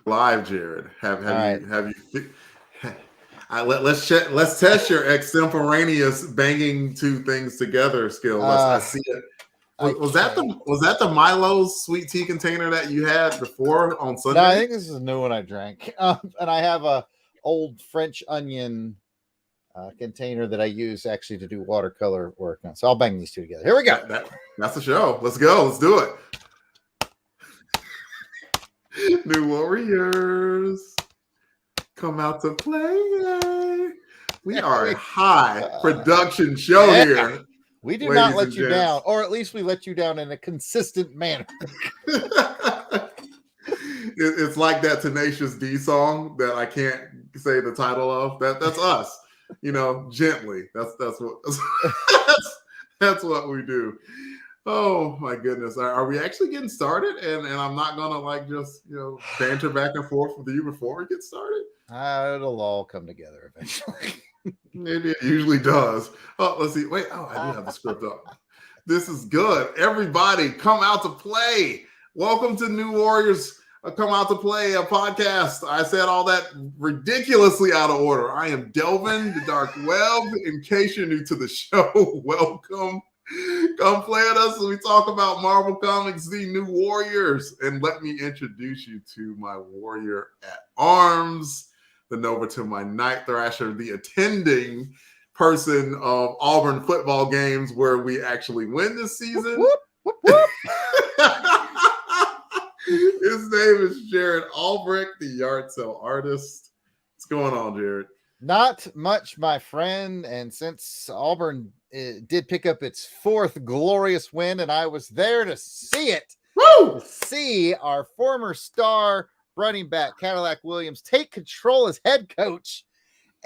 Live, Jarrod. Have All right. you have you? Let's test your extemporaneous banging two things together skill. I Uh, see it. I can't. Was that the Milo's sweet tea container that you had before on No, I Sunday? think this is a new one I drank. And I have a old French onion container that I use actually to do watercolor work on. So I'll bang these two together. Here we go. That's the show. Let's go. Let's do it. New Warriors come out to play. We are a high production show Yeah. here. We do not Ladies let and you gents. down, or at least we let you down in a consistent manner. It's like that Tenacious D song that I can't say the title of. That's us, gently. That's what that's what we do. Oh my goodness. Are we actually getting started? And I'm not gonna just banter back and forth with you before we get started. It'll all come together eventually. It usually does. Oh, let's see. Wait, I do have the script up. This is good. Everybody, come out to play. Welcome to New Warriors Come Out to Play, a podcast. I said all that ridiculously out of order. I am Delvin, the Dark Web. In case you're new to the show, welcome. Come play with us as we talk about Marvel Comics, The New Warriors. And let me introduce you to my warrior at arms, then over to my Night Thrasher, the attending person of Auburn football games where we actually win this season. Whoop, whoop, whoop. His name is Jarrod Albrecht, the yard sale artist. What's going on, Jarrod? Not much, my friend. And since Auburn did pick up its fourth glorious win, and I was there to see it, to see our former star running back, Cadillac Williams, take control as head coach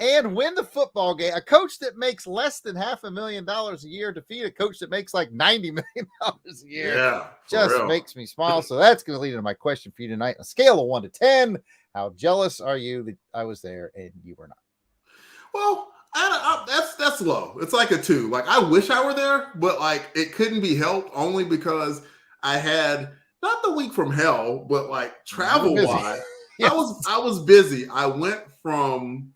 and win the football game. A coach that makes less than $500,000 a year defeat a coach that makes like $90 million a year. Yeah, just makes me smile. So that's going to lead into my question for you tonight. On a scale of 1 to 10, how jealous are you that I was there and you were not? Well, that's low. It's like a 2. Like, I wish I were there, but it couldn't be helped only because I had not the week from hell, but travel wise, yes. I was busy. I went from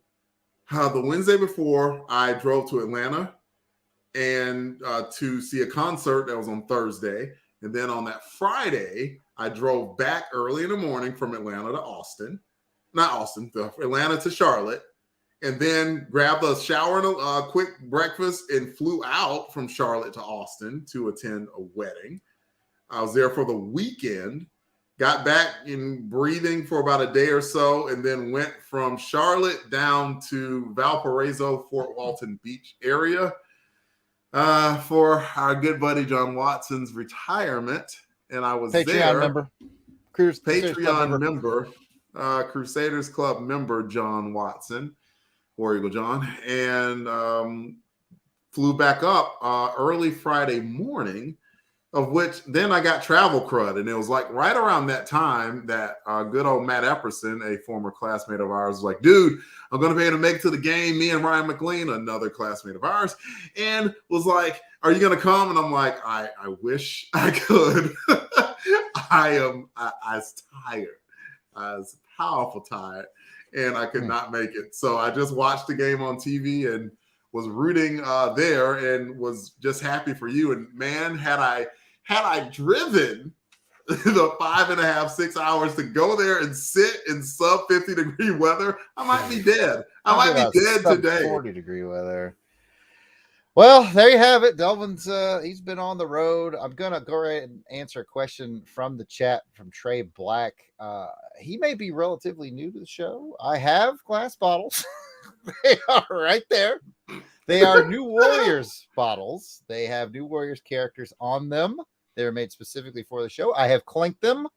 the Wednesday before, I drove to Atlanta and to see a concert that was on Thursday. And then on that Friday, I drove back early in the morning from Atlanta to Atlanta to Charlotte, and then grabbed a shower and a quick breakfast and flew out from Charlotte to Austin to attend a wedding. I was there for the weekend, got back in breathing for about a day or so, and then went from Charlotte down to Valparaiso, Fort Walton Beach area for our good buddy John Watson's retirement. And I was Patreon member. Patreon member, Crusaders Club member John Watson, War Eagle John, and flew back up early Friday morning, of which then I got travel crud. And it was right around that time that good old Matt Epperson, a former classmate of ours, was like, dude, I'm going to be able to make it to the game. Me and Ryan McLean, another classmate of ours, and was like, are you going to come? And I'm like, I wish I could. I was tired. I was powerful tired, and I could not make it. So I just watched the game on TV and was rooting there and was just happy for you. And man, had I driven the 5.5, 6 hours to go there and sit in sub 50-degree weather, I might be dead. I might be dead today. 40-degree weather. Well, there you have it. Delvin's he's been on the road. I'm gonna go ahead and answer a question from the chat from Trey Black. He may be relatively new to the show. I have glass bottles. They are right there. They are New Warriors bottles. They have New Warriors characters on them. They were made specifically for the show. I have clinked them,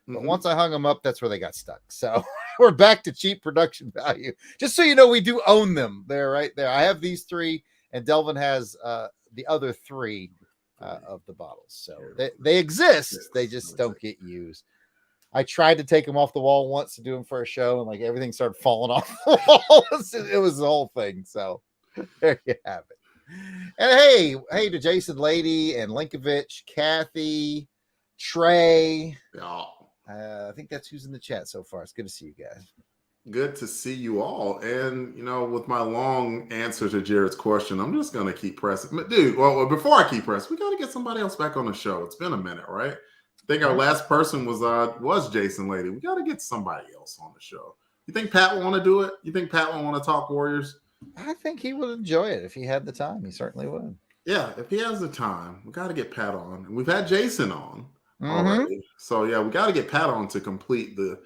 but once I hung them up, that's where they got stuck. So we're back to cheap production value. Just so you know, we do own them. They're right there. I have these 3, and Delvin has the other 3 of the bottles. So they exist. They just don't get used. I tried to take them off the wall once to do them for a show, and everything started falling off the wall. It was the whole thing. So there you have it. And hey to Jason Lady and Linkovich, Kathy, Trey. I think that's who's in the chat so far. It's good to see you guys. Good to see you all. And, with my long answer to Jarrod's question, I'm just going to keep pressing. But dude, well, before I keep pressing, we got to get somebody else back on the show. It's been a minute, right? I think our last person was Jason Lady. We got to get somebody else on the show. You think Pat will want to do it? You think Pat will want to talk Warriors? I think he would enjoy it if he had the time. He certainly would. Yeah, if he has the time, we got to get Pat on. And we've had Jason on already. So, yeah, we got to get Pat on to complete the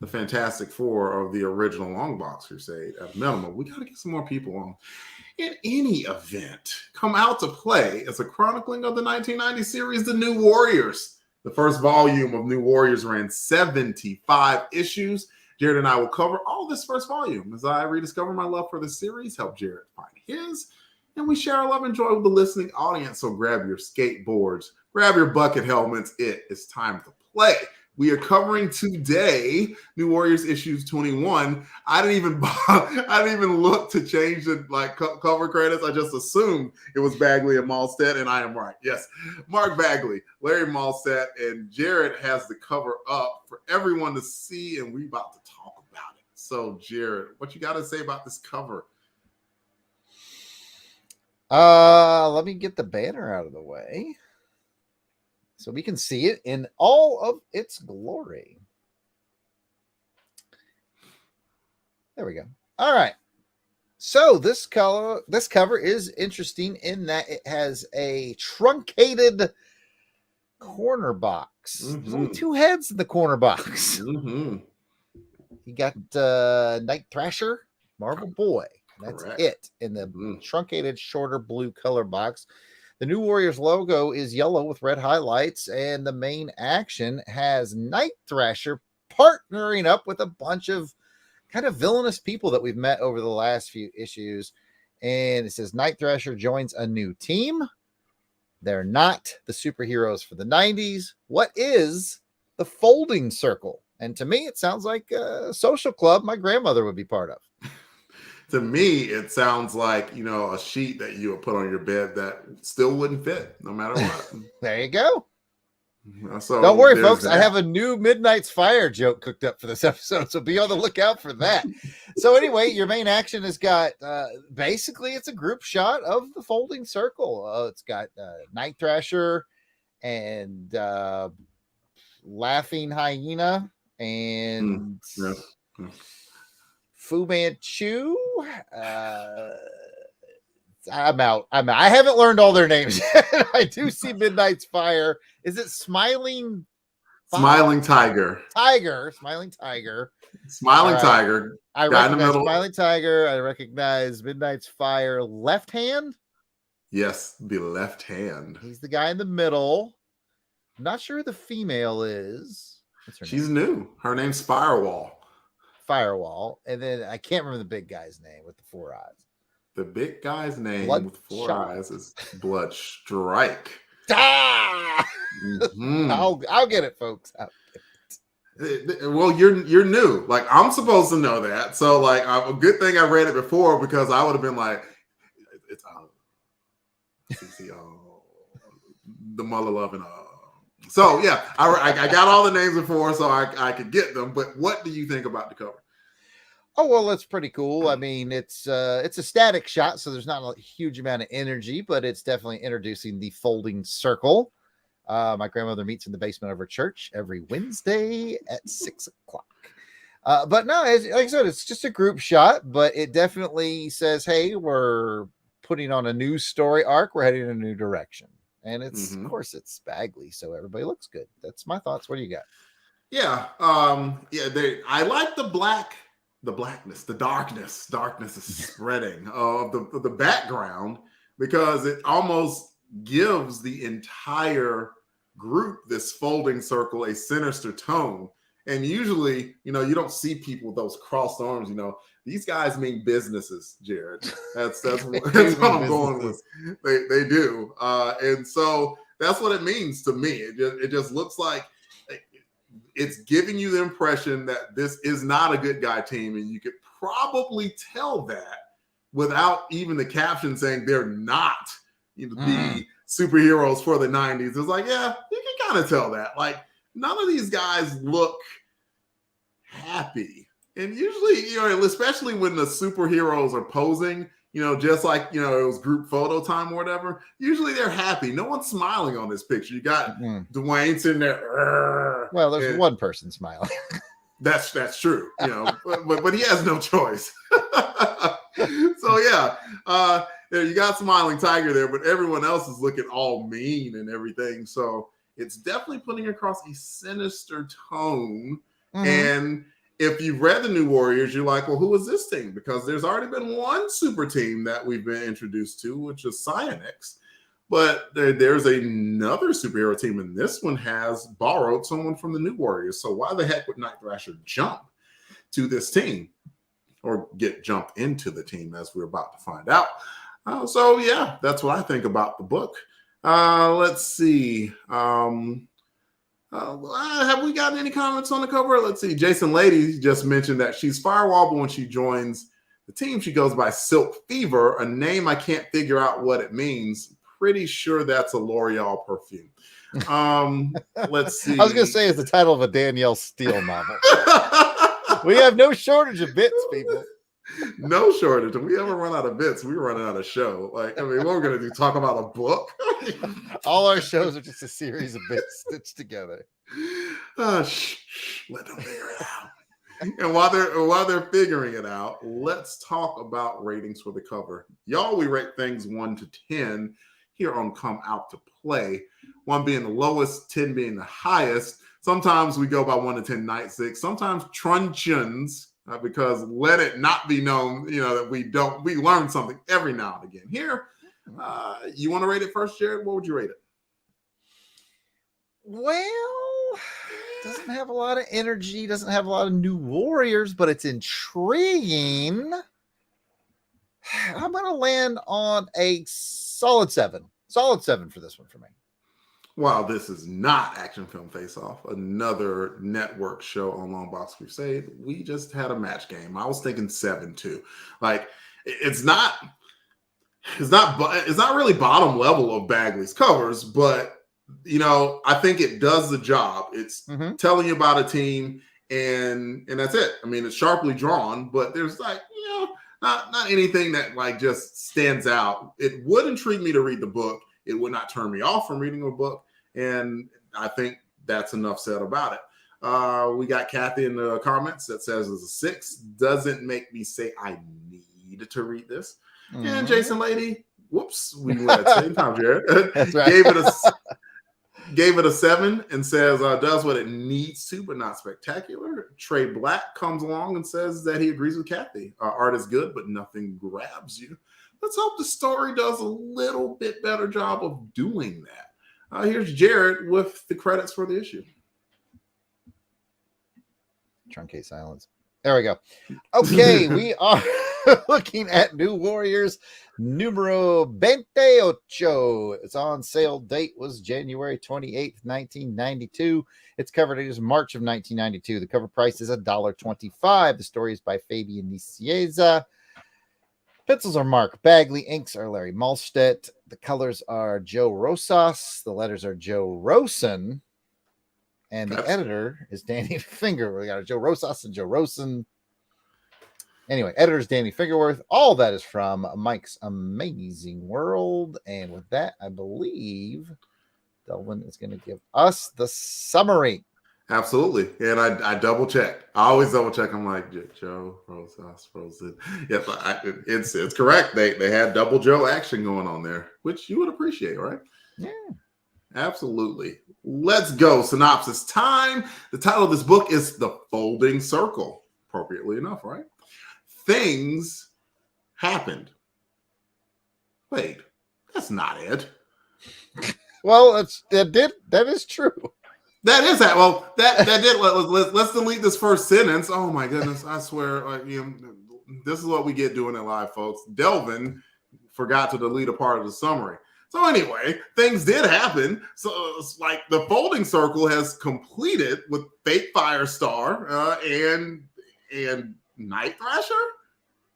Fantastic Four of the original Longbox Crusade at minimum. We got to get some more people on. In any event, come out to play as a chronicling of the 1990 series, The New Warriors. The first volume of New Warriors ran 75 issues. Jarrod and I will cover all this first volume as I rediscover my love for the series, help Jarrod find his, and we share our love and joy with the listening audience. So grab your skateboards, grab your bucket helmets. It is time to play. We are covering today New Warriors issues 21. I didn't even look to change the cover credits. I just assumed it was Bagley and Malstead, and I am right. Yes, Mark Bagley, Larry Malstead, and Jarrod has the cover up for everyone to see, and we're about to talk about it. So, Jarrod, what you got to say about this cover? Let me get the banner out of the way so we can see it in all of its glory. There we go. All right. So this cover is interesting in that it has a truncated corner box. There's only two heads in the corner box. You got Night Thrasher, Marvel Boy. That's Correct. it in the truncated, shorter blue color box. The New Warriors logo is yellow with red highlights, and the main action has Night Thrasher partnering up with a bunch of kind of villainous people that we've met over the last few issues. And it says Night Thrasher joins a new team. They're not the superheroes for the 90s. What is the Folding Circle? And to me, it sounds like a social club my grandmother would be part of. To me, it sounds like, a sheet that you would put on your bed that still wouldn't fit no matter what. There you go. So don't worry, folks. I have a new Midnight's Fire joke cooked up for this episode, so be on the lookout for that. So anyway, your main action has got, basically, it's a group shot of the Folding Circle. It's got Night Thrasher and Laughing Hyena and... Fu Manchu. I'm out. I haven't learned all their names yet. I do see Midnight's Fire. Is it Smiling Tiger? Smiling Tiger. Tiger. I recognize Smiling Tiger. I recognize Midnight's Fire. Left hand? Yes, the left hand. He's the guy in the middle. I'm not sure who the female is. She's new. Her name's Firewall. And then I can't remember the big guy's name with the 4 eyes. The big guy's name with 4 eyes is Bloodstrike. I'll get it, folks. Well, you're new. Like, I'm supposed to know that. So, like, a good thing I read it before, because I would have been like, it's the mother loving. So yeah, I got all the names before, so I could get them. But what do you think about the cover? Oh, well, it's pretty cool. I mean, it's a static shot, so there's not a huge amount of energy, but it's definitely introducing the Folding Circle. My grandmother meets in the basement of her church every Wednesday at 6 o'clock. But no, like I said, it's just a group shot, but it definitely says, hey, we're putting on a new story arc. We're heading in a new direction. And it's, of course, it's Bagley, so everybody looks good. That's my thoughts. What do you got? Yeah. I like the blackness, the darkness. Darkness is spreading of the background, because it almost gives the entire group, this Folding Circle, a sinister tone. And usually, you don't see people with those crossed arms. These guys mean businesses, Jarrod. That's what I'm going with. They do, and so that's what it means to me. It just looks like it's giving you the impression that this is not a good guy team, and you could probably tell that without even the caption saying they're not the superheroes for the 90s. It's like, yeah, you can kind of tell that. Like, none of these guys look happy. And usually, especially when the superheroes are posing, just like, it was group photo time or whatever, usually they're happy. No one's smiling on this picture. You got Dwayne sitting there. Well, there's one person smiling. That's true, but he has no choice. So yeah, you got Smiling Tiger there, but everyone else is looking all mean and everything. So it's definitely putting across a sinister tone. And if you've read the New Warriors, you're like, well, who is this team? Because there's already been one super team that we've been introduced to, which is Psionex. But there's another superhero team, and this one has borrowed someone from the New Warriors. So why the heck would Night Thrasher jump to this team or get jumped into the team, as we're about to find out? So, yeah, that's what I think about the book. Let's see. Have we gotten any comments on the cover? Let's see. Jason Lady just mentioned that she's Firewall, but when she joins the team, she goes by Silk Fever, a name I can't figure out what it means. Pretty sure that's a L'Oreal perfume. Let's see. I was going to say it's the title of a Danielle Steele novel. We have no shortage of bits, people. No shortage. If we ever run out of bits, we're running out of show. What we're going to do? Talk about a book? All our shows are just a series of bits stitched together. Let them figure it out. And while they're figuring it out, let's talk about ratings for the cover. Y'all, we rate things 1 to 10 here on Come Out to Play. 1 being the lowest, 10 being the highest. Sometimes we go by 1 to 10 night 6. Sometimes truncheons, because let it not be known, that we learn something every now and again. Here, you want to rate it first, Jarrod? What would you rate it? Well, doesn't have a lot of energy, doesn't have a lot of new warriors, but it's intriguing. I'm going to land on a solid 7. Solid 7 for this one for me. Wow, this is not Action Film Face Off, another network show on Longbox Crusade. We just had a match game. I was thinking 7 too. Like, it's not really bottom level of Bagley's covers, but I think it does the job. It's telling you about a team, and that's it. I mean, it's sharply drawn, but there's not anything that just stands out. It would intrigue me to read the book. It would not turn me off from reading a book, and I think that's enough said about it. We got Kathy in the comments that says it's a 6. Doesn't make me say I need to read this. And Jason Lady, whoops, we were at the same time, Jarrod. That's right. Gave it a 7 and says does what it needs to, but not spectacular. Trey Black comes along and says that he agrees with Kathy. Art is good, but nothing grabs you. Let's hope the story does a little bit better job of doing that. Here's Jarrod with the credits for the issue. Truncate silence. There we go. Okay, we are looking at New Warriors numero 28. Its on sale date was January 28th, 1992. Its cover date is March of 1992. The cover price is $1.25. The story is by Fabian Nicieza. Pencils are Mark Bagley. Inks are Larry Malstedt. The colors are Joe Rosas. The letters are Joe Rosen. And the editor is Danny Finger. We got a Joe Rosas and Joe Rosen. Anyway, editor is Danny Fingerworth. All that is from Mike's Amazing World. And with that, I believe Delvin is going to give us the summary. Absolutely. And I double check. I always double check. I'm like, Joe Rosas, Rosen. Yes, it's correct. They had double Joe action going on there, which you would appreciate, right? Yeah. Absolutely. Let's go. Synopsis time. The title of this book is The Folding Circle. Appropriately enough, right? Things happened. Wait, that's not it. Well, that is true. That is that. Well, that did. Let's delete this first sentence. Oh my goodness! I swear, this is what we get doing it live, folks. Delvin forgot to delete a part of the summary. So anyway, things did happen. So it's like the folding circle has completed with Fake Firestar and Night Thrasher.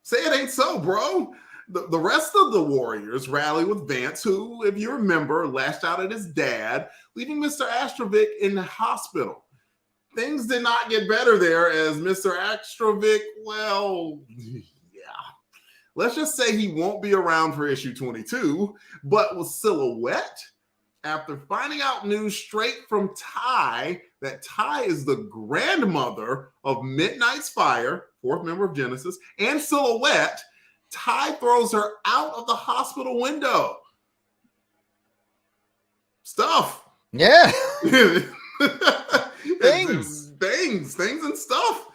Say it ain't so, bro. The rest of the Warriors rally with Vance, who, if you remember, lashed out at his dad, leaving Mr. Astrovic in the hospital. Things did not get better there as Mr. Astrovic, well, yeah. Let's just say he won't be around for issue 22, but with Silhouette, after finding out news straight from Ty that Ty is the grandmother of Midnight's Fire, fourth member of Genesis, and Silhouette, Ty throws her out of the hospital window. Stuff. Yeah. Things and stuff.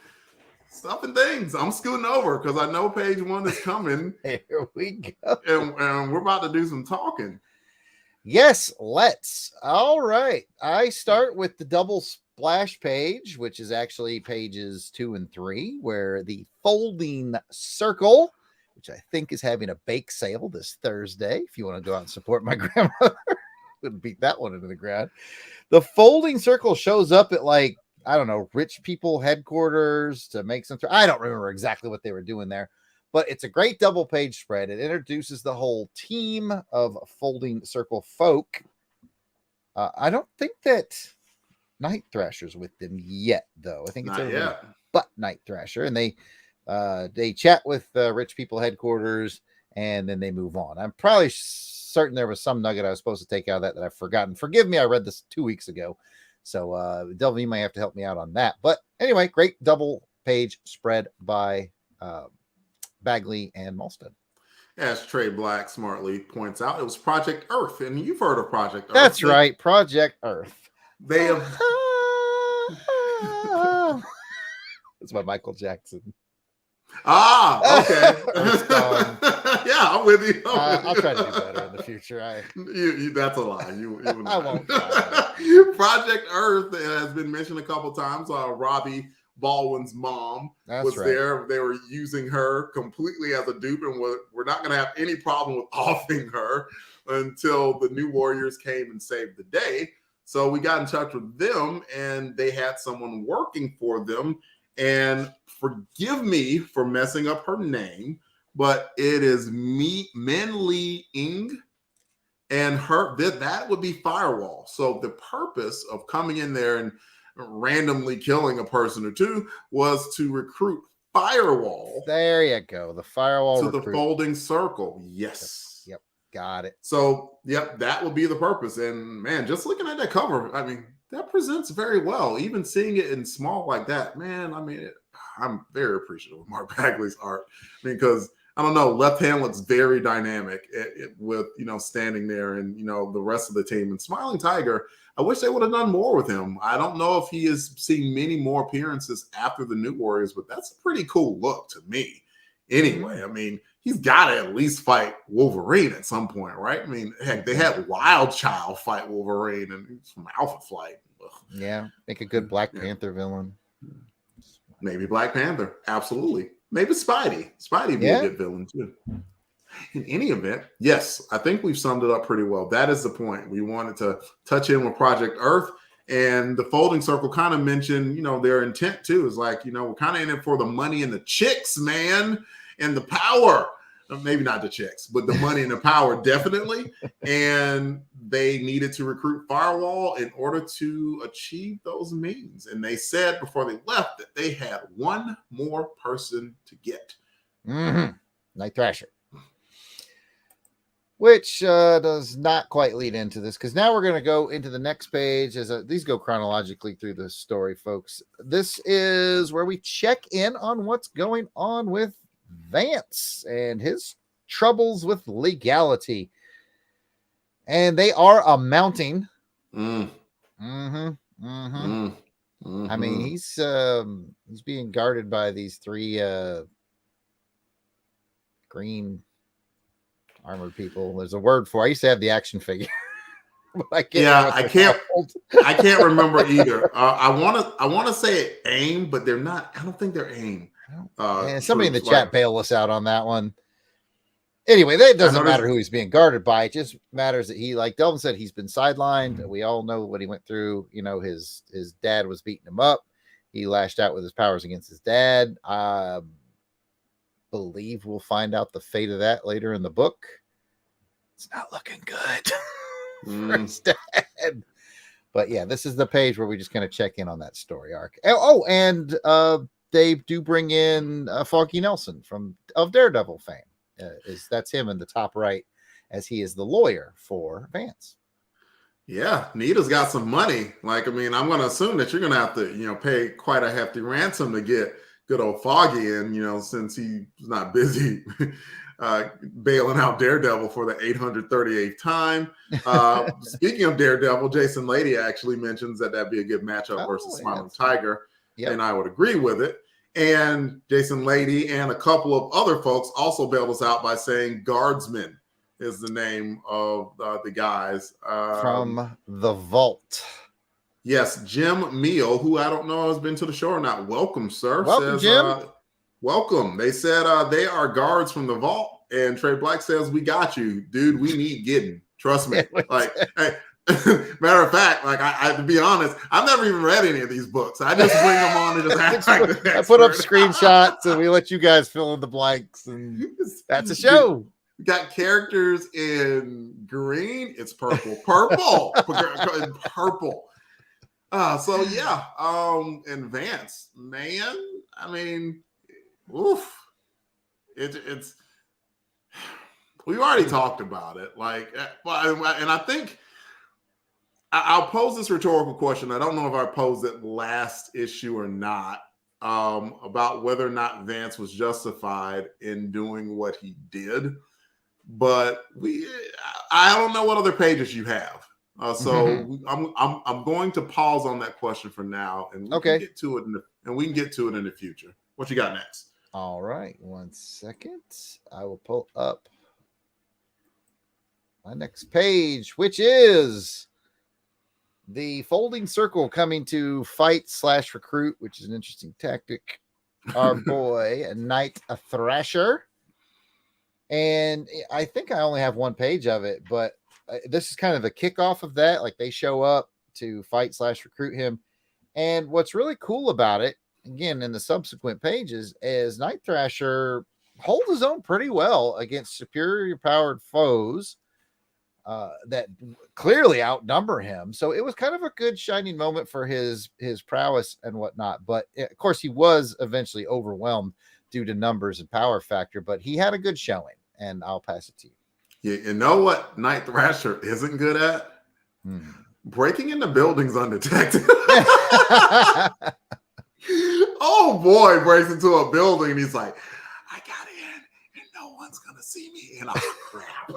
Stuff and things. I'm scooting over because I know page 1 is coming. Here we go. And we're about to do some talking. Yes, let's. All right. I start with the double splash page, which is actually pages 2 and 3, where the folding circle, which I think is having a bake sale this Thursday. If you want to go out and support my grandmother, wouldn't beat that one into the ground. The folding circle shows up at, like, I don't know, rich people headquarters to make some. I don't remember exactly what they were doing there. But it's a great double page spread. It introduces the whole team of folding circle folk. I don't think that Night Thrasher's with them yet, though. I think it's everybody but Night Thrasher. And they chat with Rich People Headquarters, and then they move on. I'm probably certain there was some nugget I was supposed to take out of that I've forgotten. Forgive me, I read this 2 weeks ago. So Delvin, you might have to help me out on that. But anyway, great double page spread by Bagley and Malstead. As Trey Black smartly points out, it was Project Earth, and you've heard of Project Earth. That's right, Project Earth. They have. That's by Michael Jackson. Okay. Yeah, I'm with you. I'll try to do better in the future. That's a lie. I won't. Project Earth has been mentioned a couple times. Robbie Baldwin's mom was there. They were using her completely as a dupe, and we're not going to have any problem with offing her until the New Warriors came and saved the day. So we got in touch with them, and they had someone working for them. And forgive me for messing up her name, but it is Min Lee Ing, and that would be Firewall. So the purpose of coming in there and randomly killing a person or two was to recruit Firewall. There you go. The Firewall to the folding circle. Yes. Yep. Got it. So, yep, that would be the purpose. And man, just looking at that cover, I mean, that presents very well. Even seeing it in small like that, man, I mean, I'm very appreciative of Mark Bagley's art. I mean, because I don't know, left hand looks very dynamic with, standing there and, the rest of the team. And Smiling Tiger, I wish they would have done more with him. I don't know if he is seeing many more appearances after the New Warriors, but that's a pretty cool look to me. Anyway, I mean, he's got to at least fight Wolverine at some point, right? I mean, heck, they had Wild Child fight Wolverine and he's from Alpha Flight. Ugh. Yeah, make a good Black Panther villain. Maybe Black Panther, absolutely. Maybe Spidey. Spidey would be a good villain too. In any event, yes, I think we've summed it up pretty well. That is the point. We wanted to touch in with Project Earth, and the folding circle kind of mentioned, their intent too is like, we're kind of in it for the money and the chicks, man, and the power. Maybe not the chicks, but the money and the power, definitely. And they needed to recruit Firewall in order to achieve those means. And they said before they left that they had one more person to get. Night Thrasher. Which does not quite lead into this, because now we're going to go into the next page. These go chronologically through the story, folks. This is where we check in on what's going on with Vance and his troubles with legality. And they are amounting. I mean, he's being guarded by these three green armored people. There's a word for it. I used to have the action figure. I can't remember either. I want to say AIM, but they're not. I don't think they're AIM. Somebody in the chat bail us out on that one. Anyway, that doesn't matter who he's being guarded by. It just matters that he, like Delvin said, he's been sidelined. We all know what he went through. His dad was beating him up. He lashed out with his powers against his dad. believe we'll find out the fate of that later in the book. It's not looking good for his dad. But yeah, this is the page where we just kind of check in on that story arc. Oh, and they do bring in Foggy Nelson of Daredevil fame. That's him in the top right, as he is the lawyer for Vance. Yeah, Nita's got some money. Like, I mean, I'm going to assume that you're going to have to, pay quite a hefty ransom to get good old Foggy in, since he's not busy bailing out Daredevil for the 838th time. Speaking of Daredevil, Jason Lady actually mentions that that'd be a good matchup versus Smiling Tiger. Yep. And I would agree with it. And Jason Lady and a couple of other folks also bailed us out by saying Guardsman is the name of the guys. From the Vault. Yes, Jim Meal, who I don't know has been to the show or not. Welcome, sir. Welcome, Jim. Welcome. They said they are guards from the Vault. And Trey Black says, we got you. Dude, we need getting. Trust me. Hey, matter of fact, I to be honest, I've never even read any of these books. I just bring them on and just act like the I put up screenshots and we let you guys fill in the blanks, and that's a show. We got characters in green. It's purple. Purple. So yeah. And Vance, man, I mean, oof. It's we've already talked about it. And I think I'll pose this rhetorical question. I don't know if I posed it last issue or not, about whether or not Vance was justified in doing what he did. But I don't know what other pages you have. I'm going to pause on that question for now, and we can get to it in the future. What you got next? All right, 1 second. I will pull up my next page, which is the Folding Circle coming to fight/recruit, which is an interesting tactic. Our boy Night Thrasher. And I think I only have one page of it, but this is kind of the kickoff of that. Like, they show up to fight/recruit him. And what's really cool about it, again, in the subsequent pages, is Night Thrasher holds his own pretty well against superior powered foes that clearly outnumber him. So it was kind of a good shining moment for his prowess and whatnot. But of course, he was eventually overwhelmed due to numbers and power factor, but he had a good showing, and I'll pass it to you. Yeah, you know what Night Thrasher isn't good at? Breaking into buildings undetected. Oh boy, breaks into a building and he's like, I got in and no one's gonna see me. And crap.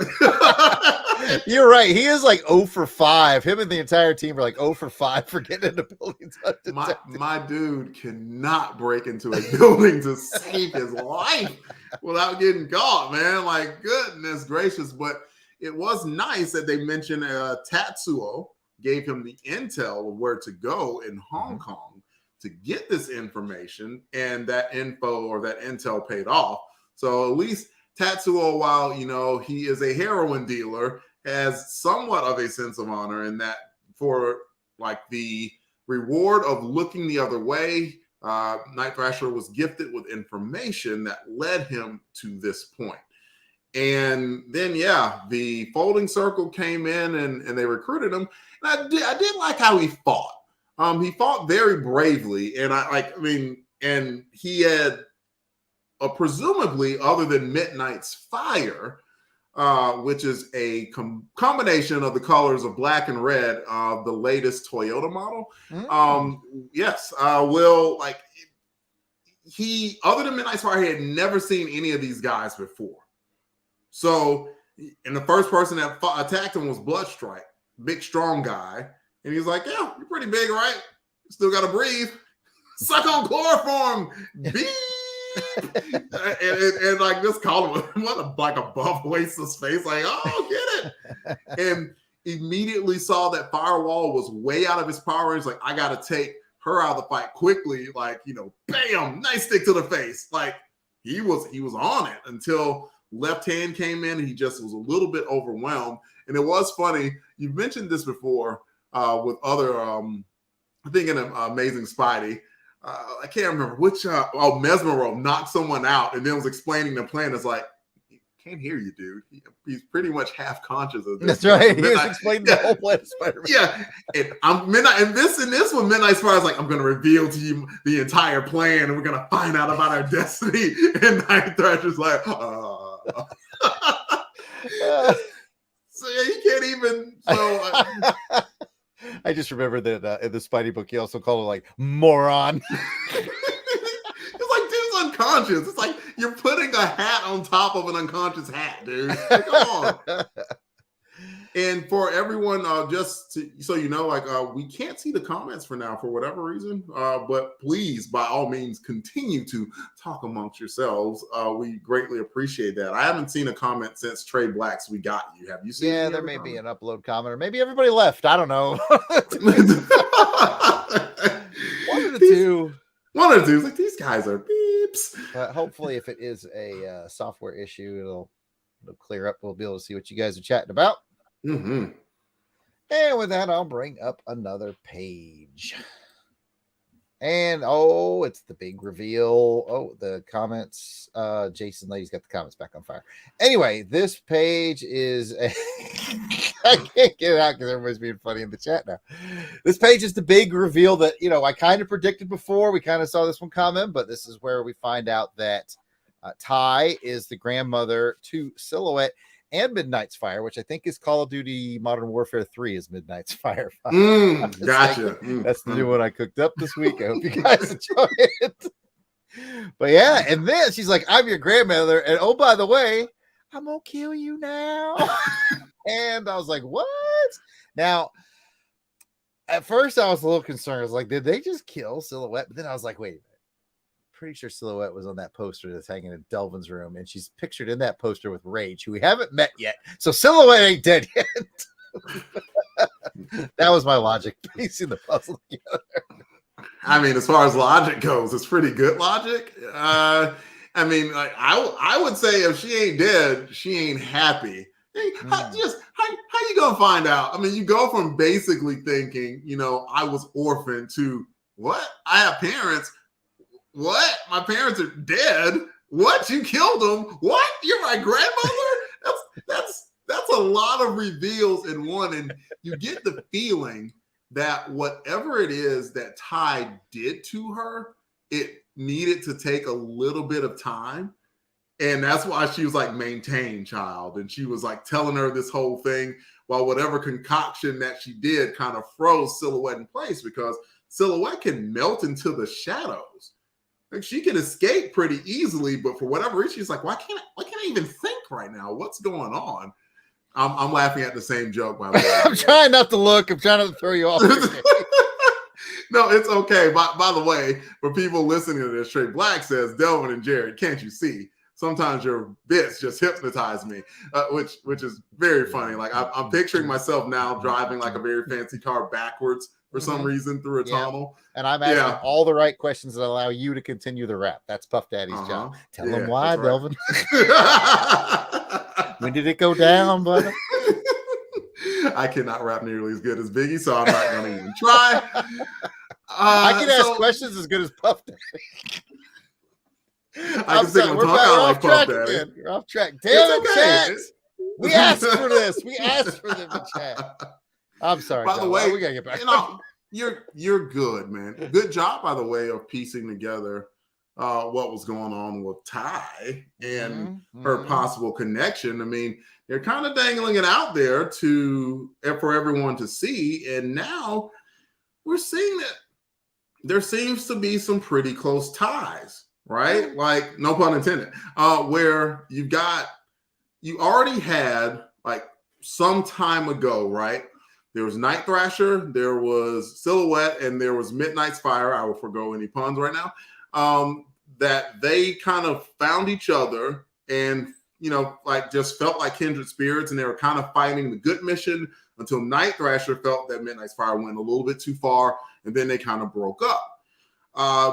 You're right. He is like 0 for 5. Him and the entire team are like 0 for 5 for getting into buildings undetected. My dude cannot break into a building to save his life without getting caught, man. Like, goodness gracious. But it was nice that they mentioned Tatsuo gave him the intel of where to go in Hong Kong to get this information, and that info or that intel paid off. So at least Tatsuo, while he is a heroin dealer, has somewhat of a sense of honor in that for like the reward of looking the other way, Night Thrasher was gifted with information that led him to this point. And then, the Folding Circle came in and they recruited him. And I did like how he fought. He fought very bravely. And and he had presumably, other than Midnight's Fire, which is a combination of the colors of black and red of the latest Toyota model. He, other than Midnight's Fire, he had never seen any of these guys before. So, and the first person that attacked him was Bloodstrike, big, strong guy. And he's like, yeah, you're pretty big, right? Still got to breathe. Suck on chloroform. Beep. and like, just call him like a buff wasteless face. Like, oh, get it. And immediately saw that Firewall was way out of his power. He's like, I got to take her out of the fight quickly. Like, bam, nice stick to the face. Like, he was on it until Left Hand came in. And he just was a little bit overwhelmed. And it was funny. You've mentioned this before with other, I think in Amazing Spidey, I can't remember which. Mesmero knocked someone out, and then was explaining the plan. It's like, can't hear you, dude. He's pretty much half conscious of this. That's right. He was explaining the whole plan of Spider-Man. Yeah, and I'm Midnight, and this one, Midnight Spider is like, I'm going to reveal to you the entire plan, and we're going to find out about our destiny. And Night Thrasher's like, so yeah, he can't even. So I just remember that in the Spidey book, he also called it like moron. It's like dude's unconscious. It's like you're putting a hat on top of an unconscious hat, dude. Like, come on. And for everyone, so you know, we can't see the comments for now for whatever reason. But please, by all means, continue to talk amongst yourselves. We greatly appreciate that. I haven't seen a comment since Trey Black's "We Got You." Have you seen? Yeah, there may be an upload comment, or maybe everybody left. I don't know. One of the two. One of the two. Like, these guys are beeps. Hopefully, if it is a software issue, it'll clear up. We'll be able to see what you guys are chatting about. Mm-hmm. And with that, I'll bring up another page. And it's the big reveal. Oh, the comments. Jason Lady's got the comments back on fire. Anyway, this page is I can't get it out because everybody's being funny in the chat now. This page is the big reveal that, you know, I kind of predicted before. We kind of saw this one coming, but this is where we find out that Ty is the grandmother to Silhouette and Midnight's Fire, which I think is Call of Duty Modern Warfare 3 is Midnight's Fire. Gotcha. That's the new one I cooked up this week. I hope you guys enjoy it. But yeah, and then she's like, I'm your grandmother, and oh, by the way, I'm gonna kill you now. And I was like, what? Now, at first I was a little concerned. I was like, did they just kill Silhouette? But then I was like, wait a minute. Pretty sure Silhouette was on that poster that's hanging in Delvin's room, and she's pictured in that poster with Rage, who we haven't met yet. So Silhouette ain't dead yet. That was my logic, piecing the puzzle together. I mean, as far as logic goes, it's pretty good logic. I mean, like I would say if she ain't dead, she ain't happy. Hey, how you gonna find out? I mean, you go from basically thinking, you know, I was orphaned to what? I have parents. What? My parents are dead. What? You killed them? What? You're my grandmother? That's a lot of reveals in one, and you get the feeling that whatever it is that Ty did to her, it needed to take a little bit of time. And that's why she was like, maintain, child. And she was like telling her this whole thing while whatever concoction that she did kind of froze Silhouette in place, because Silhouette can melt into the shadows. Like, she can escape pretty easily, but for whatever reason, she's like, why can't I even think right now? What's going on? I'm laughing at the same joke, by the way. I'm trying not to look. I'm trying not to throw you off. No, it's okay. By the way, for people listening to this, Trey Black says, Delvin and Jarrod, can't you see? Sometimes your bits just hypnotize me, which is very funny. Like, I'm picturing myself now driving like a very fancy car backwards for some reason through a tunnel. And I'm asking all the right questions that allow you to continue the rap. That's Puff Daddy's job. Tell him why, right. Delvin. When did it go down, brother? I cannot rap nearly as good as Biggie, so I'm not going to even try. I can ask questions as good as Puff Daddy. I can sing on talk out like Puff Daddy. We're off track. Damn it, chat. We asked for this. We asked for them to chat. I'm sorry. By the way, we gotta get back. You're good, man. Good job, by the way, of piecing together what was going on with Ty and her possible connection. I mean, they're kind of dangling it out there for everyone to see, and now we're seeing that there seems to be some pretty close ties, right? Like, no pun intended. Where you already had, like, some time ago, right? There was Night Thrasher, there was Silhouette, and there was Midnight's Fire. I will forgo any puns right now. That they kind of found each other and, you know, like, just felt like kindred spirits, and they were kind of fighting the good mission until Night Thrasher felt that Midnight's Fire went a little bit too far, and then they kind of broke up.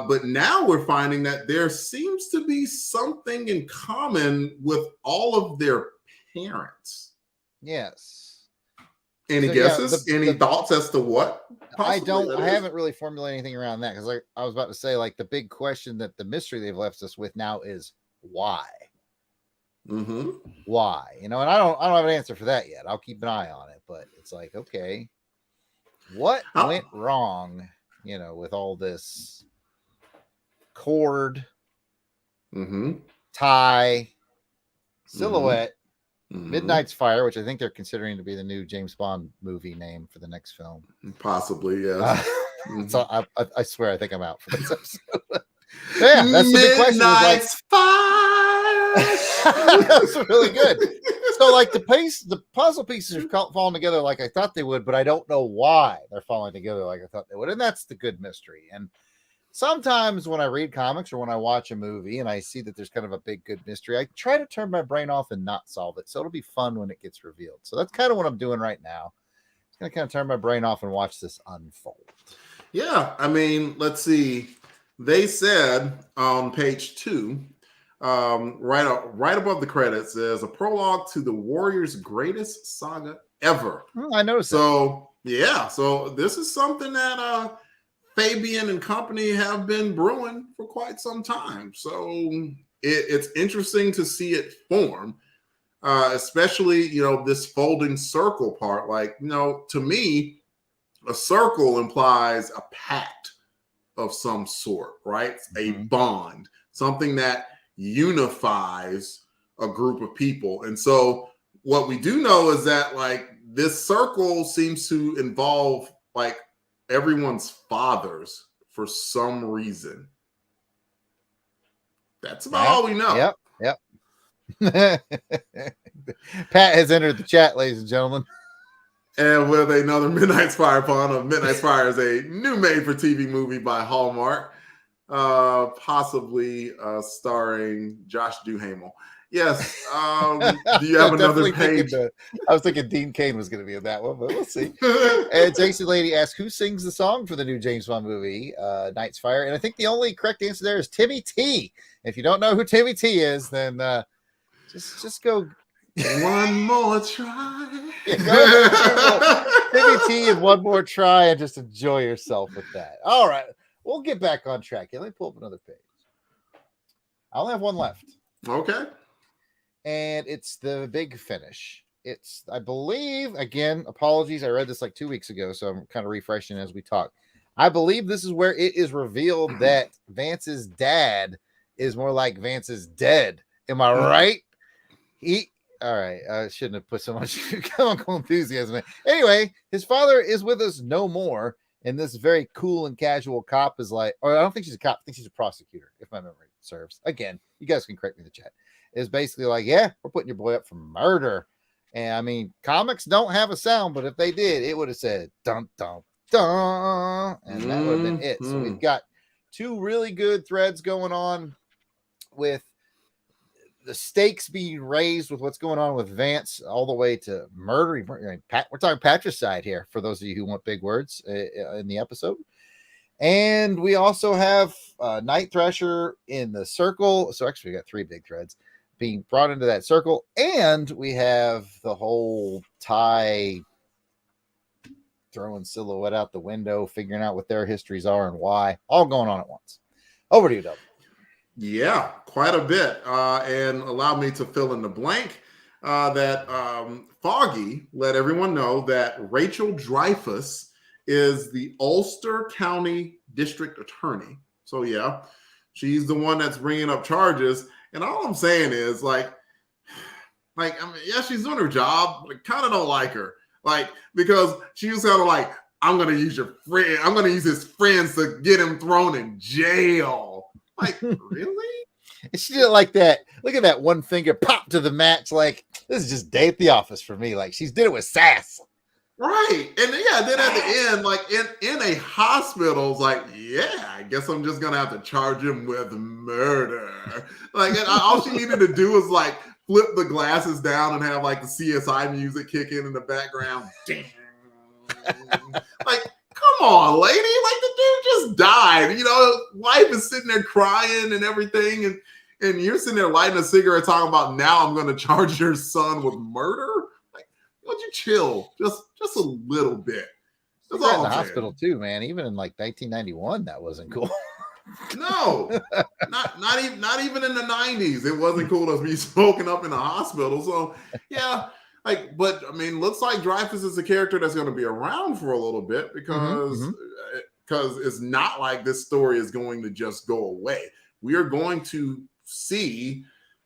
But now we're finding that there seems to be something in common with all of their parents. Yes. Any guesses? Any thoughts as to what? Possibly I haven't really formulated anything around that because I was about to say, like, the big question that the mystery they've left us with now is why? Mm-hmm. Why? And I don't have an answer for that yet. I'll keep an eye on it, but it's like, okay, what went wrong, with all this cord, tie, silhouette, Midnight's Fire, which I think they're considering to be the new James Bond movie name for the next film. Possibly, yes. So I swear I think I'm out for this episode. Yeah, that's the big question. Midnight's Fire. That's really good. So, like, the puzzle pieces are falling together like I thought they would, but I don't know why they're falling together like I thought they would, and that's the good mystery. And sometimes when I read comics or when I watch a movie and I see that there's kind of a big good mystery, I try to turn my brain off and not solve it. So it'll be fun when it gets revealed. So that's kind of what I'm doing right now. Just gonna kind of turn my brain off and watch this unfold. Yeah, I mean, let's see. They said on page 2, right above the credits, there's a prologue to the Warriors' greatest saga ever. I noticed. So yeah, so this is something that Fabian and company have been brewing for quite some time. So it's interesting to see it form, especially, this folding circle part. Like, to me, a circle implies a pact of some sort, right? A bond, something that unifies a group of people. And so what we do know is that, like, this circle seems to involve, like, everyone's fathers for some reason. That's about all we know. Yep. Pat has entered the chat, ladies and gentlemen. And with another Midnight's Fire pun. Midnight's Fire is a new made-for-TV movie by Hallmark, possibly starring Josh Duhamel. Yes. Do you have another page? I was thinking Dean Cain was going to be in that one, but we'll see. And Jason Lady asked, who sings the song for the new James Bond movie, Night's Fire? And I think the only correct answer there is Timmy T. If you don't know who Timmy T is, then just go. One more try. Timmy T and one more try, and just enjoy yourself with that. All right. We'll get back on track. Let me pull up another page. I only have one left. Okay. And it's the big finish. It's, I believe, again, apologies, I read this like 2 weeks ago, so I'm kind of refreshing as we talk. I believe this is where it is revealed that Vance's dad is more like Vance's dead. Am I right? All right, I shouldn't have put so much chemical enthusiasm in. Anyway, his father is with us no more, and this very cool and casual cop is like, or I don't think she's a cop, I think she's a prosecutor, if my memory serves. Again, you guys can correct me in the chat. Is basically like, yeah, we're putting your boy up for murder. And I mean, comics don't have a sound, but if they did, it would have said dun dun dun, and that would have been it. So we've got 2 really good threads going on with the stakes being raised with what's going on with Vance all the way to murder. We're talking patricide here for those of you who want big words in the episode. And we also have Night Thrasher in the circle. So actually we got 3 big threads being brought into that circle. And we have the whole tie throwing silhouette out the window, figuring out what their histories are and why, all going on at once. Over to you, Delvin. Yeah, quite a bit. And allow me to fill in the blank that Foggy let everyone know that Rachel Dreyfuss is the Ulster County District Attorney. So, yeah, she's the one that's bringing up charges. And all I'm saying is, like, I mean, yeah, she's doing her job, but I kind of don't like her. Like, because she was kind of like, I'm going to use your friend. I'm going to use his friends to get him thrown in jail. Like, really? She did it like that. Look at that one finger pop to the match. Like, this is just day at the office for me. Like, she's did it with sass. Right. And yeah, then at the end, like in a hospital, it's like, yeah, I guess I'm just going to have to charge him with murder. Like, all she needed to do was like flip the glasses down and have like the CSI music kick in the background. Like, come on, lady. Like, the dude just died. Wife is sitting there crying and everything. And you're sitting there lighting a cigarette talking about, now I'm going to charge your son with murder. Like, would you chill just a little bit? That's Right in all the I'm hospital saying. too, man. Even in like 1991, that wasn't cool. No, not even in the 90s. It wasn't cool to be smoking up in the hospital. So yeah, like, but I mean, looks like Dreyfus is a character that's going to be around for a little bit because it's not like this story is going to just go away. We are going to see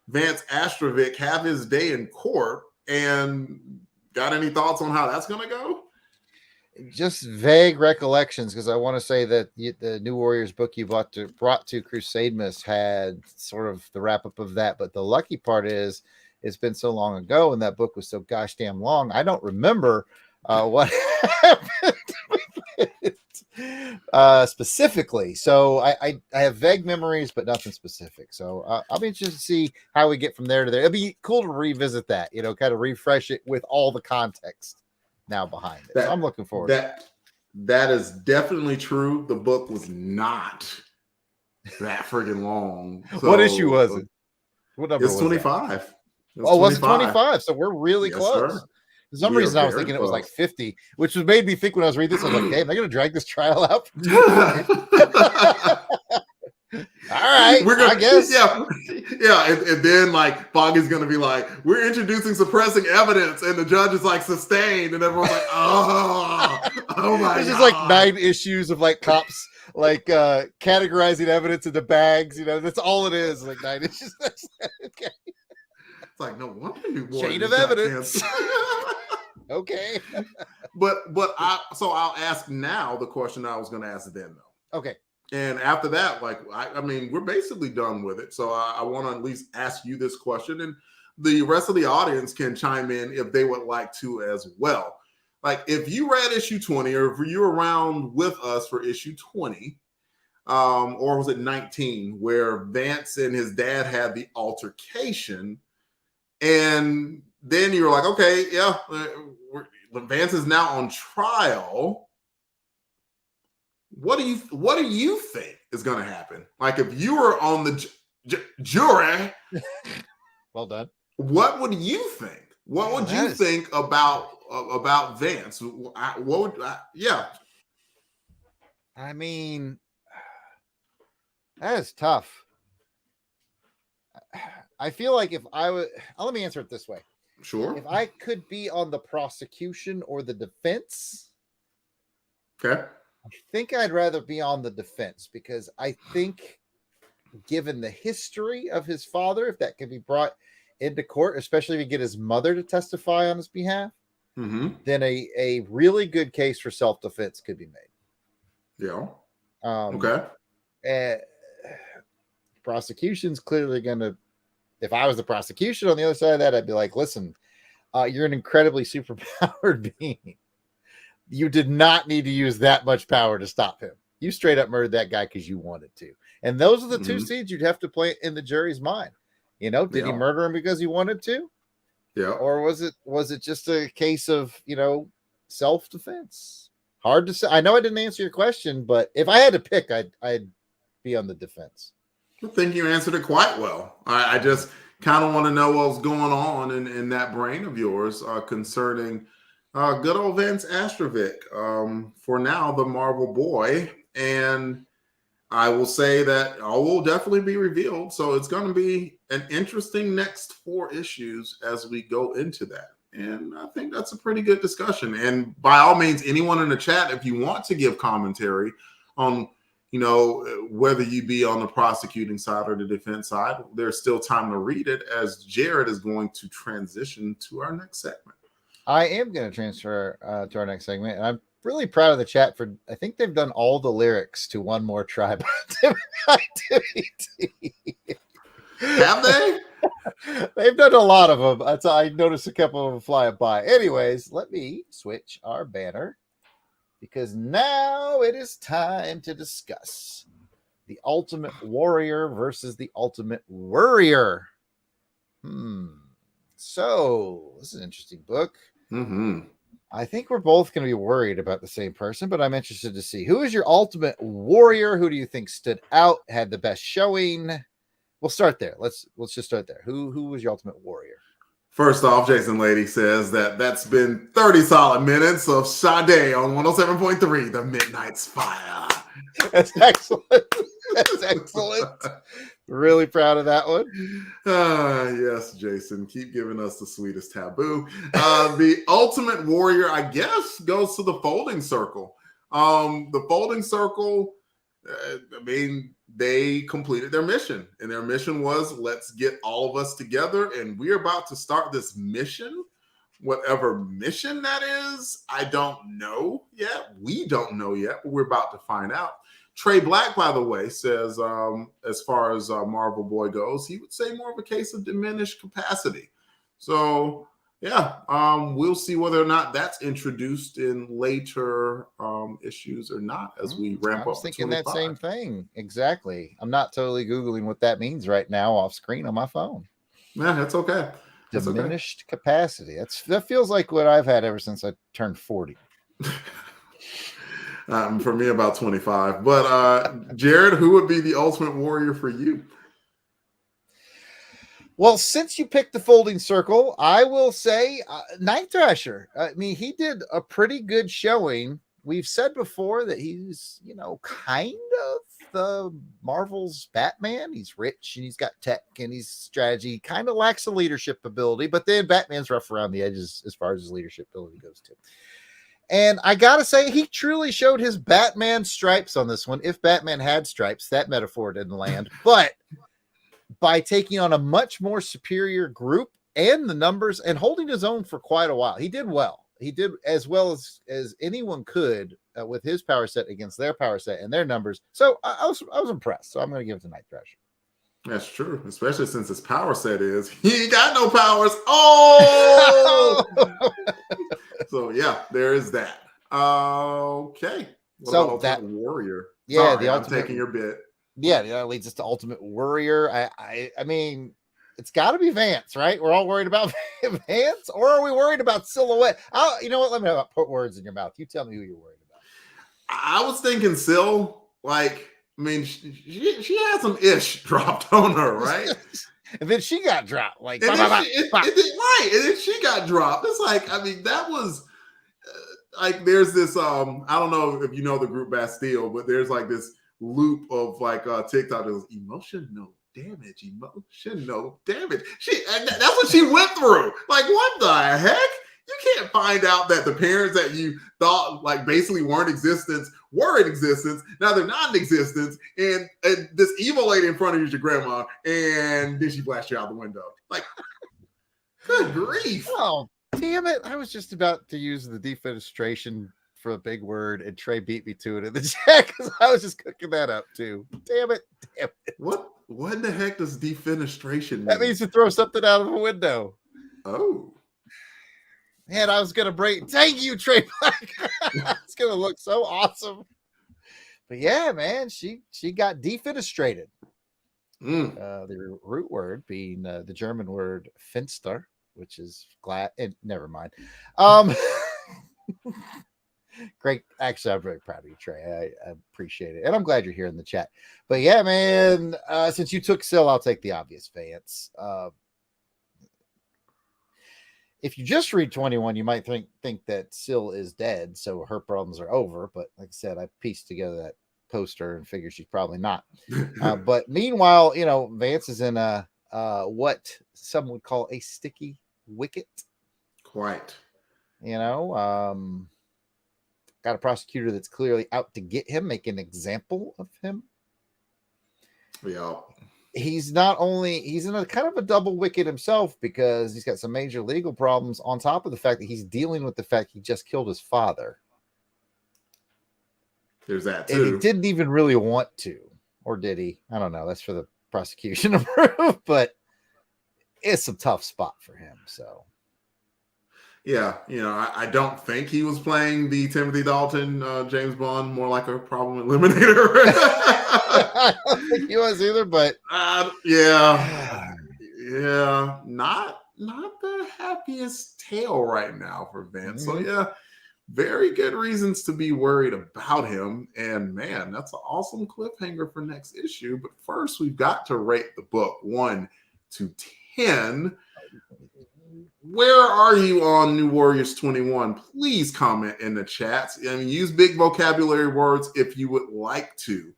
Vance Astrovic have his day in court. And got any thoughts on how that's going to go? Just vague recollections, because I want to say that the New Warriors book you brought to Crusade Miss had sort of the wrap up of that. But the lucky part is it's been so long ago, and that book was so gosh damn long. I don't remember what happened with it, specifically. So I have vague memories, but nothing specific. So I'll be interested to see how we get from there to there. It'd be cool to revisit that, kind of refresh it with all the context now behind it. So I'm looking forward. That is definitely true. The book was not that friggin' long. So, what issue was it? What number it's was 25. It was it 25? So we're really close. Sir. For some reason, I was thinking it was like 50, which made me think when I was reading this, I was like, damn, they're going to drag this trial out. All right, I guess. Yeah. And then like Foggy's gonna be like, we're introducing suppressing evidence, and the judge is like sustained, and everyone's like, oh my There's God. just like 9 issues of like cops like categorizing evidence into bags. That's all it is. Like 9 issues. Okay. It's like, no wonder you chain of evidence. Okay. but I'll ask now the question I was gonna ask then though. Okay. And after that, like, I mean, we're basically done with it. So I want to at least ask you this question, and the rest of the audience can chime in if they would like to as well. Like, if you read issue 20, or if you were around with us for issue 20, or was it 19, where Vance and his dad had the altercation, and then you were like, okay, yeah, Vance is now on trial. What do you think is going to happen? Like, if you were on the jury, well done. What would you think? What would you think about Vance? What would? Yeah. I mean, that is tough. I feel like if I would, let me answer it this way. Sure. If I could be on the prosecution or the defense, okay, I think I'd rather be on the defense, because I think, given the history of his father, if that can be brought into court, especially if you get his mother to testify on his behalf, then a really good case for self-defense could be made. Yeah. Okay. Prosecution's clearly going to, if I was the prosecution on the other side of that, I'd be like, listen, you're an incredibly superpowered being. You did not need to use that much power to stop him. You straight up murdered that guy because you wanted to. And those are the two seeds you'd have to play in the jury's mind. Did he murder him because he wanted to? Yeah. Or was it just a case of, self-defense? Hard to say. I know I didn't answer your question, but if I had to pick, I'd be on the defense. I think you answered it quite well. I just kind of want to know what's going on in that brain of yours concerning good old Vance Astrovic. For now, the Marvel boy. And I will say that all will definitely be revealed. So it's going to be an interesting next 4 issues as we go into that. And I think that's a pretty good discussion. And by all means, anyone in the chat, if you want to give commentary on, whether you be on the prosecuting side or the defense side, there's still time to read it, as Jarrod is going to transition to our next segment. I am going to transfer to our next segment, and I'm really proud of the chat for, I think they've done all the lyrics to One More Tribe Activity. Have they? They've done a lot of them. I noticed a couple of them flying by. Anyways, let me switch our banner, because now it is time to discuss the Ultimate Warrior versus the Ultimate Worrier. So this is an interesting book. I think we're both going to be worried about the same person, but I'm interested to see, who is your Ultimate Warrior? Who do you think stood out, had the best showing? We'll start there. Let's just start there. Who was your Ultimate Warrior? First off, Jason Lady says that's been 30 solid minutes of Sade on 107.3, The Midnight's Fire. That's excellent. That's excellent. Really proud of that one. Yes, Jason. Keep giving us the sweetest taboo. The Ultimate Warrior, I guess, goes to the Folding Circle. The Folding Circle, I mean, they completed their mission. And their mission was, let's get all of us together. And we're about to start this mission. Whatever mission that is, I don't know yet. We don't know yet, but we're about to find out. Trey Black, by the way, says as far as Marvel Boy goes, he would say more of a case of diminished capacity. So, yeah, we'll see whether or not that's introduced in later issues or not as we ramp up. I was thinking that same thing. Exactly. I'm not totally Googling what that means right now off screen on my phone. Yeah, that's okay. Diminished capacity. That feels like what I've had ever since I turned 40. For me, about 25. But Jarrod, who would be the Ultimate Warrior for you? Well, since you picked the Folding Circle, I will say Night Thrasher. I mean, he did a pretty good showing. We've said before that he's, kind of the Marvel's Batman. He's rich and he's got tech and he's strategy. Kind of lacks the leadership ability, but then Batman's rough around the edges as far as his leadership ability goes too. And I got to say, he truly showed his Batman stripes on this one. If Batman had stripes, that metaphor didn't land. But by taking on a much more superior group and the numbers and holding his own for quite a while, he did well. He did as well as anyone could with his power set against their power set and their numbers. So I was impressed. So I'm going to give it to Night Thrasher. That's true, especially since his power set is he ain't got no powers. Oh, so yeah, there is that. Okay, what so about Ultimate Warrior? Yeah, Sorry, I'm taking your bit. Yeah, that leads us to Ultimate Warrior. I mean, it's got to be Vance, right? We're all worried about Vance, or are we worried about Silhouette? You know what? Let me not put words in your mouth. You tell me who you're worried about. I was thinking Sil, like. I mean, she had some ish dropped on her, right? And then she got dropped. Like, and then she got dropped. It's like, I mean, that was like, there's this, I don't know if you know the group Bastille, but there's like this loop of like TikTok that was emotional damage. That's what she went through. Like, what the heck? You can't find out that the parents that you thought like basically were in existence. Now they're not in existence. And this evil lady in front of you is your grandma. And then she blasts you out the window. Like, good grief. Oh, damn it. I was just about to use the defenestration for a big word, and Trey beat me to it in the chat because I was just cooking that up too. Damn it. What in the heck does defenestration mean? That means to throw something out of a window. Oh. Man, I was gonna break. Thank you, Trey Black. It's gonna look so awesome. But yeah, man, she got defenestrated. The root word being the German word Finster, which is glad. And never mind. Great. Actually, I'm very proud of you, Trey. I appreciate it, and I'm glad you're here in the chat. But yeah, man, since you took Sil, I'll take the obvious Vance. If you just read 21, you might think that Sil is dead, so her problems are over. But like I said, I pieced together that poster and figure she's probably not. But meanwhile, Vance is in a what some would call a sticky wicket. Quite. Got a prosecutor that's clearly out to get him, make an example of him. Yeah. He's in a kind of a double wicket himself because he's got some major legal problems on top of the fact that he's dealing with the fact he just killed his father. There's that too. And he didn't even really want to, or did he? I don't know. That's for the prosecution to prove, but it's a tough spot for him. So, yeah, I don't think he was playing the Timothy Dalton, James Bond, more like a problem eliminator. I don't think he was either, but yeah, not the happiest tale right now for Vance. So yeah, very good reasons to be worried about him. And man, that's an awesome cliffhanger for next issue. But first, we've got to rate the book 1 to 10. where are you on New Warriors 21? Please comment in the chats and use big vocabulary words if you would like to,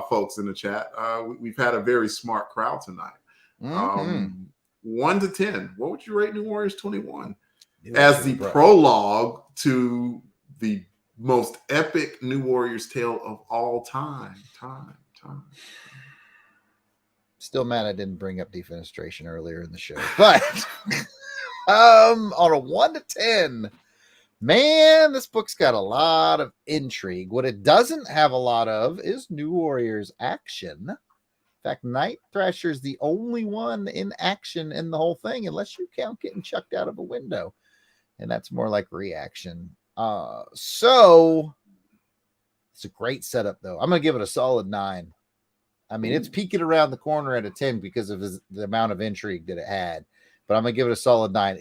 folks in the chat. We've had a very smart crowd tonight. 1 to 10, what would you rate New Warriors 21 as the prologue to the most epic New Warriors tale of all time? Still mad I didn't bring up defenestration earlier in the show, but on a 1 to 10, man, this book's got a lot of intrigue. What it doesn't have a lot of is New Warriors action. In fact, Night Thrasher is the only one in action in the whole thing, unless you count getting chucked out of a window, and that's more like reaction. So it's a great setup, though. I'm going to give it a solid 9. I mean, it's peeking around the corner at a 10 because of the amount of intrigue that it had, but I'm going to give it a solid 9.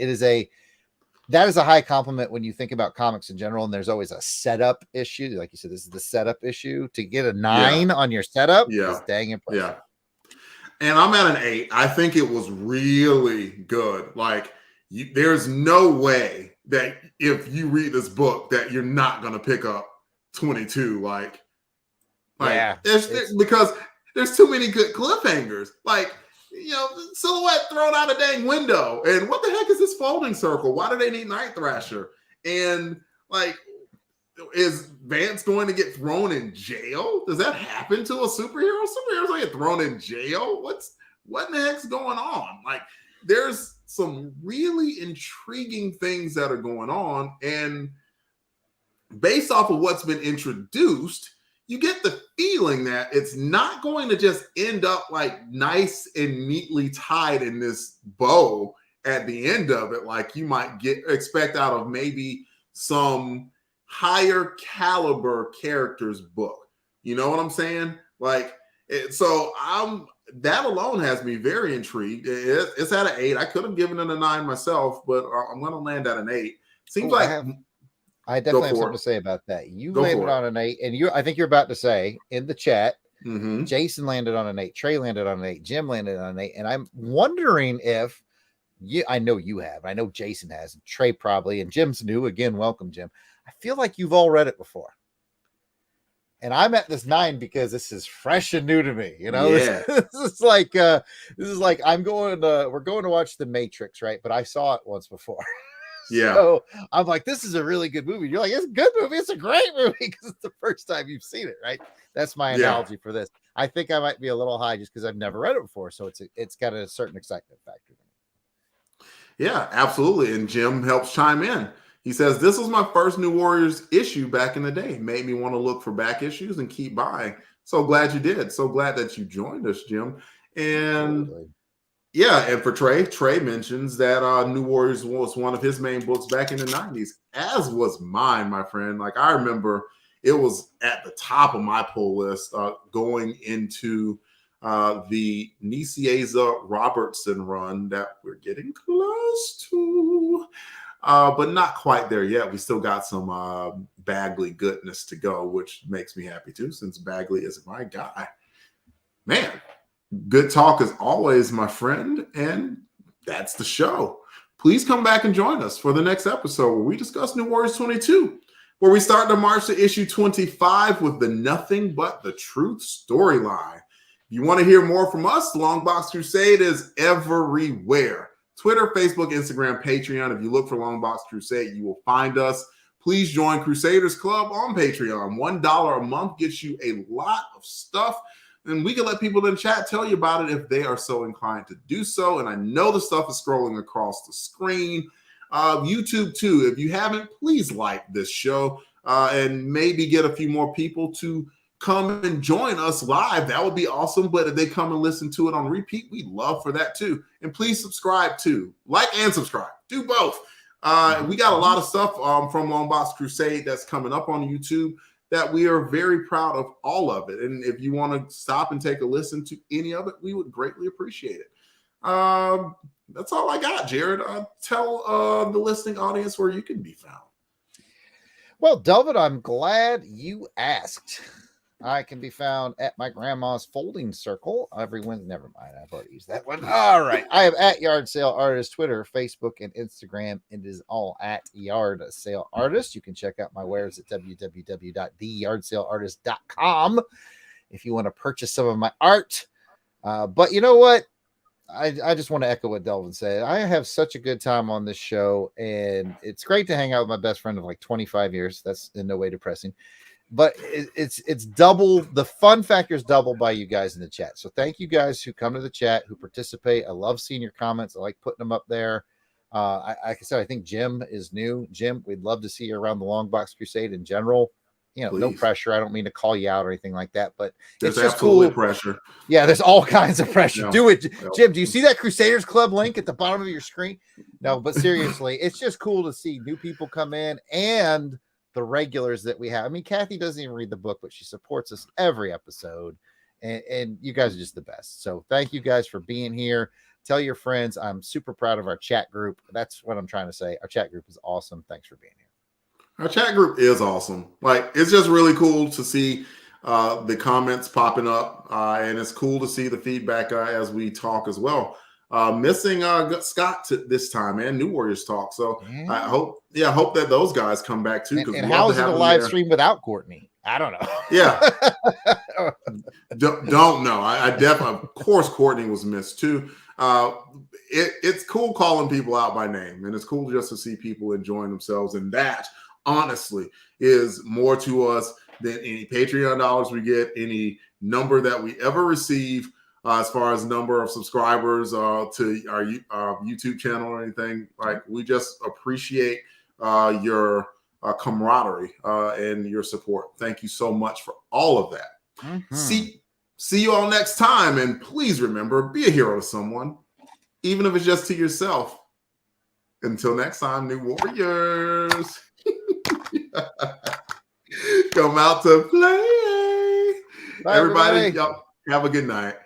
That is a high compliment when you think about comics in general, and there's always a setup issue. Like you said, this is the setup issue. To get a 9 on your setup is dang impressive. Yeah. And I'm at an 8. I think it was really good. Like, there's no way that if you read this book that you're not going to pick up 22. Because there's too many good cliffhangers. Like, Silhouette thrown out a dang window. And what the heck is this folding circle? Why do they need Night Thrasher? And, is Vance going to get thrown in jail? Does that happen to a superhero? Superheroes don't get thrown in jail. What in the heck's going on? There's some really intriguing things that are going on. And based off of what's been introduced, you get the feeling that it's not going to just end up nice and neatly tied in this bow at the end of it, like you might expect out of maybe some higher caliber characters book. You know what I'm saying? That alone has me very intrigued. It's at an 8. I could have given it a 9 myself, but I'm going to land at an 8. Seems I definitely have something to say about that. You landed on an 8, and I think you're about to say in the chat, Jason landed on an 8, Trey landed on an 8, Jim landed on an 8, and I'm wondering if I know you have, I know Jason has, and Trey probably, and Jim's new. Again, welcome, Jim. I feel like you've all read it before. And I'm at this 9 because this is fresh and new to me. This is like we're going to watch The Matrix, right? But I saw it once before. Yeah. So I'm like, this is a really good movie. You're like, it's a good movie. It's a great movie because it's the first time you've seen it, right? That's my analogy for this. I think I might be a little high just because I've never read it before. So it's got a certain excitement factor. Yeah, absolutely. And Jim helps chime in. He says, this was my first New Warriors issue back in the day. Made me want to look for back issues and keep buying. So glad you did. So glad that you joined us, Jim. And and for Trey mentions that New Warriors was one of his main books back in the 90s, as was mine, my friend. I remember it was at the top of my pull list going into the Nicieza Robertson run that we're getting close to. But not quite there yet. We still got some Bagley goodness to go, which makes me happy too, since Bagley is my guy. Man, good talk as always, my friend. And that's the show. Please come back and join us for the next episode where we discuss New Warriors 22, where we start to march to issue 25 with the Nothing But the Truth storyline. If you want to hear more from us, Longbox Crusade is everywhere. Twitter, Facebook, Instagram, Patreon. If you look for Longbox Crusade, you will find us. Please join Crusaders Club on Patreon. $1 a month gets you a lot of stuff. And we can let people in chat tell you about it if they are so inclined to do so. And I know the stuff is scrolling across the screen. YouTube, too. If you haven't, please like this show and maybe get a few more people to come and join us live. That would be awesome. But if they come and listen to it on repeat, we'd love for that too. And please subscribe too. Like and subscribe. Do both. We got a lot of stuff from Longbox Crusade that's coming up on YouTube that we are very proud of all of it. And if you want to stop and take a listen to any of it, we would greatly appreciate it. That's all I got, Jarrod. Tell the listening audience where you can be found. Well, Delvin, I'm glad you asked. I can be found at my grandma's folding circle every Wednesday. Never mind, I've already used that one. All right, I am at Yard Sale Artist, Twitter, Facebook, and Instagram. It is all at Yard Sale Artist. You can check out my wares at www.theyardsaleartist.com if you want to purchase some of my art. But you know what? I just want to echo what Delvin said. I have such a good time on this show, and it's great to hang out with my best friend of like 25 years. That's in no way depressing. But it's double, the fun factor is double by you guys in the chat. So thank you guys who come to the chat, who participate. I love seeing your comments. I like putting them up there. Like I said, I think Jim is new. Jim, we'd love to see you around the Longbox Crusade in general. You know, no pressure. I don't mean to call you out or anything like that, but there's it's just absolutely cool. Pressure. Yeah, there's all kinds of pressure. No. Do it, No. Jim. Do you see that Crusaders Club link at the bottom of your screen? No, but seriously, it's just cool to see new people come in and the regulars that we have. I mean, Kathy doesn't even read the book, but she supports us every episode, and you guys are just the best. So thank you guys for being here. Tell your friends. I'm super proud of our chat group. That's what I'm trying to say. Our chat group is awesome. Thanks for being here. Our chat group is awesome. Like, it's just really cool to see the comments popping up, and it's cool to see the feedback as we talk as well. Missing Scott this time and New Warriors talk. So I hope that those guys come back too. And how is it a live stream without Courtney? I don't know. Yeah. don't know. I definitely, of course, Courtney was missed too. It's cool calling people out by name, and it's cool just to see people enjoying themselves. And that, honestly, is more to us than any Patreon dollars we get, any number that we ever receive. As far as number of subscribers to our YouTube channel or anything, like, we just appreciate your camaraderie and your support. Thank you so much for all of that. Mm-hmm. See you all next time, and please remember, be a hero to someone, even if it's just to yourself. Until next time, New Warriors. Come out to play. Bye, everybody. Y'all have a good night.